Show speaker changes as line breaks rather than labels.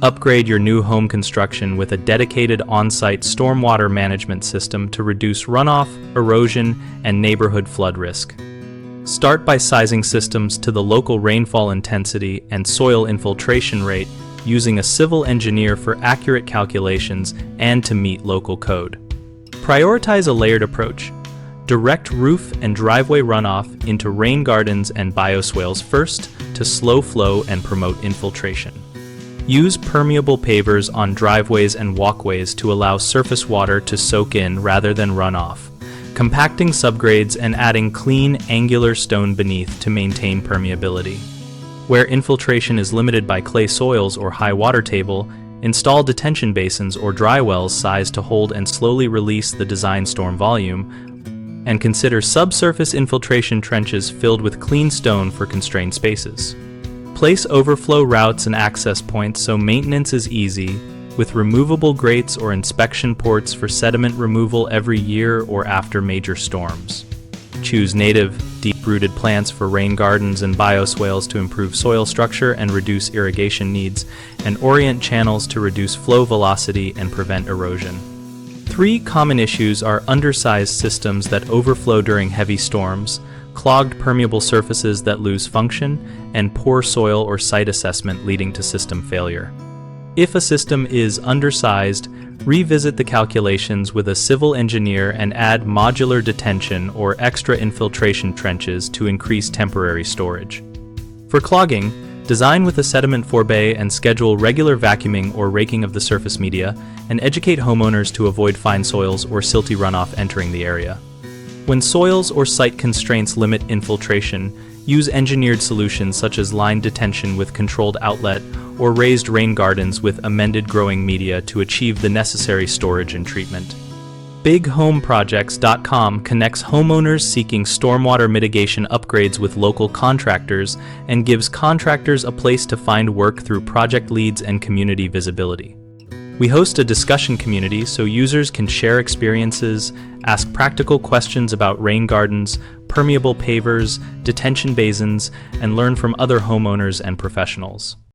Upgrade your new home construction with a dedicated on-site stormwater management system to reduce runoff, erosion, and neighborhood flood risk. Start by sizing systems to the local rainfall intensity and soil infiltration rate, using a civil engineer for accurate calculations and to meet local code. Prioritize a layered approach. Direct roof and driveway runoff into rain gardens and bioswales first to slow flow and promote infiltration. Use permeable pavers on driveways and walkways to allow surface water to soak in rather than run off, compacting subgrades and adding clean, angular stone beneath to maintain permeability. Where infiltration is limited by clay soils or high water table, install detention basins or dry wells sized to hold and slowly release the designed storm volume, and consider subsurface infiltration trenches filled with clean stone for constrained spaces. Place overflow routes and access points so maintenance is easy, with removable grates or inspection ports for sediment removal every year or after major storms. Choose native, deep-rooted plants for rain gardens and bioswales to improve soil structure and reduce irrigation needs, and orient channels to reduce flow velocity and prevent erosion. 3 common issues are undersized systems that overflow during heavy storms, clogged permeable surfaces that lose function, and poor soil or site assessment leading to system failure. If a system is undersized, revisit the calculations with a civil engineer and add modular detention or extra infiltration trenches to increase temporary storage. For clogging, design with a sediment forebay and schedule regular vacuuming or raking of the surface media, and educate homeowners to avoid fine soils or silty runoff entering the area. When soils or site constraints limit infiltration, use engineered solutions such as line detention with controlled outlet or raised rain gardens with amended growing media to achieve the necessary storage and treatment. BigHomeProjects.com connects homeowners seeking stormwater mitigation upgrades with local contractors and gives contractors a place to find work through project leads and community visibility. We host a discussion community so users can share experiences, ask practical questions about rain gardens, permeable pavers, detention basins, and learn from other homeowners and professionals.